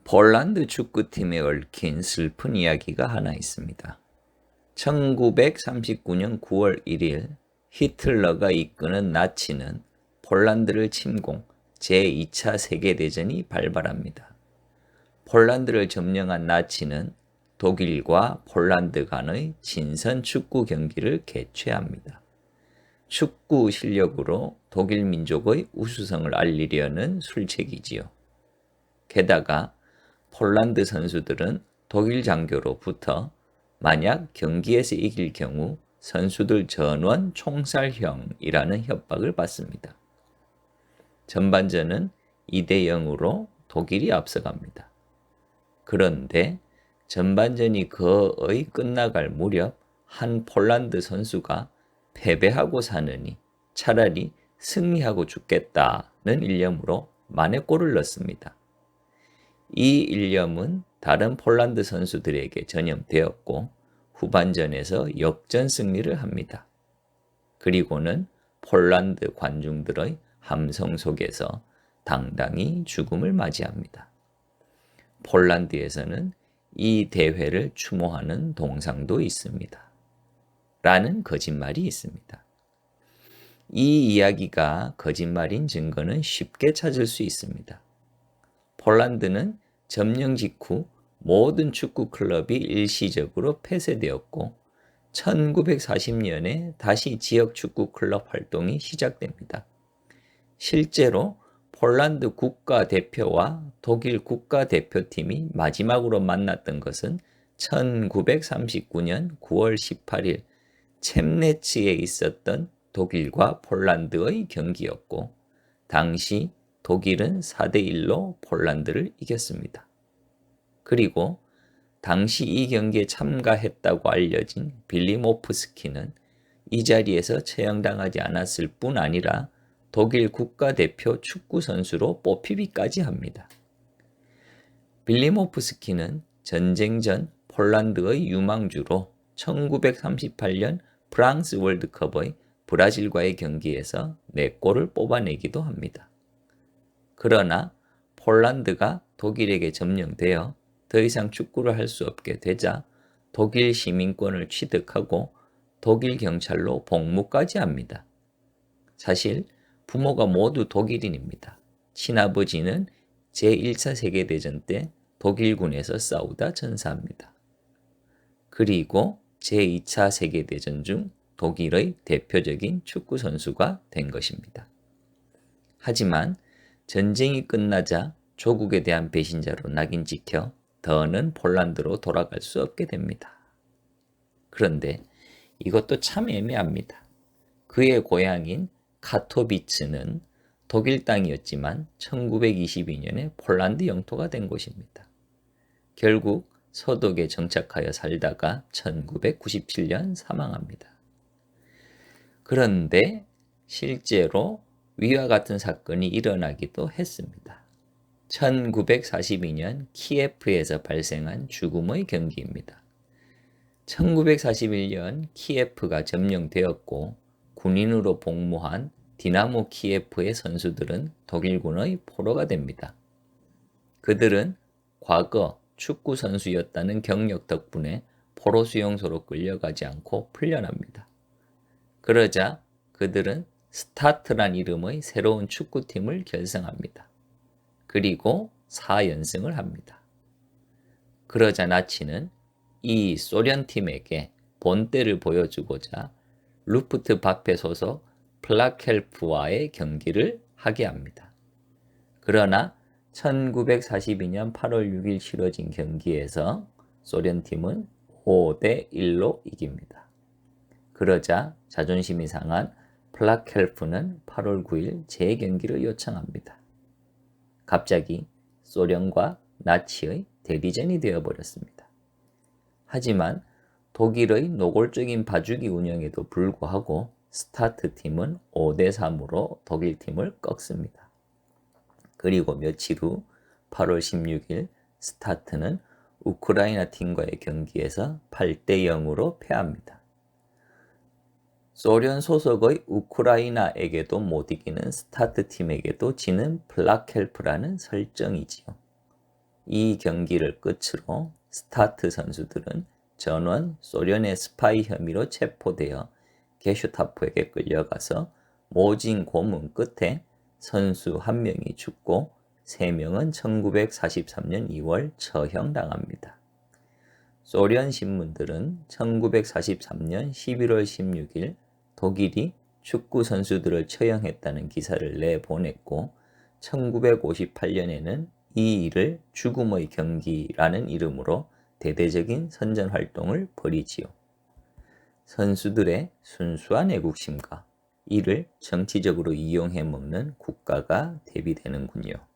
폴란드 축구팀에 얽힌 슬픈 이야기가 하나 있습니다. 1939년 9월 1일 히틀러가 이끄는 나치는 폴란드를 침공, 제2차 세계대전이 발발합니다. 폴란드를 점령한 나치는 독일과 폴란드 간의 친선 축구 경기를 개최합니다. 축구 실력으로 독일 민족의 우수성을 알리려는 술책이지요. 게다가 폴란드 선수들은 독일 장교로부터 만약 경기에서 이길 경우 선수들 전원 총살형이라는 협박을 받습니다. 전반전은 2대0으로 독일이 앞서갑니다. 그런데 전반전이 거의 끝나갈 무렵 한 폴란드 선수가 패배하고 사느니 차라리 승리하고 죽겠다는 일념으로 만회골을 넣습니다. 이 일념은 다른 폴란드 선수들에게 전염되었고 후반전에서 역전 승리를 합니다. 그리고는 폴란드 관중들의 함성 속에서 당당히 죽음을 맞이합니다. 폴란드에서는 이 대회를 추모하는 동상도 있습니다. 라는 거짓말이 있습니다. 이 이야기가 거짓말인 증거는 쉽게 찾을 수 있습니다. 폴란드는 점령 직후 모든 축구 클럽이 일시적으로 폐쇄되었고 1940년에 다시 지역 축구 클럽 활동이 시작됩니다. 실제로 폴란드 국가대표와 독일 국가대표팀이 마지막으로 만났던 것은 1939년 9월 18일 쳄네츠에 있었던 독일과 폴란드의 경기였고 당시 독일은 4대1로 폴란드를 이겼습니다. 그리고 당시 이 경기에 참가했다고 알려진 빌리모프스키는 이 자리에서 처형당하지 않았을 뿐 아니라 독일 국가대표 축구 선수로 뽑히기까지 합니다. 빌리모프스키는 전쟁 전 폴란드의 유망주로 1938년 프랑스 월드컵의 브라질과의 경기에서 4골을 뽑아내기도 합니다. 그러나 폴란드가 독일에게 점령되어 더 이상 축구를 할 수 없게 되자 독일 시민권을 취득하고 독일 경찰로 복무까지 합니다. 사실 부모가 모두 독일인입니다. 친아버지는 제1차 세계대전 때 독일군에서 싸우다 전사합니다. 그리고 제2차 세계대전 중 독일의 대표적인 축구 선수가 된 것입니다. 하지만 전쟁이 끝나자 조국에 대한 배신자로 낙인 찍혀 더는 폴란드로 돌아갈 수 없게 됩니다. 그런데 이것도 참 애매합니다. 그의 고향인 카토비츠는 독일 땅이었지만 1922년에 폴란드 영토가 된 곳입니다. 결국 서독에 정착하여 살다가 1997년 사망합니다. 그런데 실제로 위와 같은 사건이 일어나기도 했습니다. 1942년 키예프에서 발생한 죽음의 경기입니다. 1941년 키예프가 점령되었고 군인으로 복무한 디나모 키예프의 선수들은 독일군의 포로가 됩니다. 그들은 과거 축구 선수였다는 경력 덕분에 포로 수용소로 끌려가지 않고 풀려납니다. 그러자 그들은 스타트란 이름의 새로운 축구팀을 결성합니다. 그리고 4연승을 합니다. 그러자 나치는 이 소련팀에게 본때를 보여주고자 루프트바페 소속 플라켈프와의 경기를 하게 합니다. 그러나 1942년 8월 6일 치러진 경기에서 소련팀은 5대1로 이깁니다. 그러자 자존심이 상한 플라켈프는 8월 9일 재경기를 요청합니다. 갑자기 소련과 나치의 대리전이 되어버렸습니다. 하지만 독일의 노골적인 봐주기 운영에도 불구하고 스타트팀은 5대3으로 독일팀을 꺾습니다. 그리고 며칠 후 8월 16일 스타트는 우크라이나 팀과의 경기에서 8대0으로 패합니다. 소련 소속의 우크라이나에게도 못 이기는 스타트 팀에게도 지는 플라켈프라는 설정이지요. 이 경기를 끝으로 스타트 선수들은 전원 소련의 스파이 혐의로 체포되어 게슈타포에게 끌려가서 모진 고문 끝에 선수 1명이 죽고 3명은 1943년 2월 처형당합니다. 소련 신문들은 1943년 11월 16일 독일이 축구 선수들을 처형했다는 기사를 내보냈고 1958년에는 이 일을 죽음의 경기라는 이름으로 대대적인 선전 활동을 벌이지요. 선수들의 순수한 애국심과 이를 정치적으로 이용해 먹는 국가가 대비되는군요.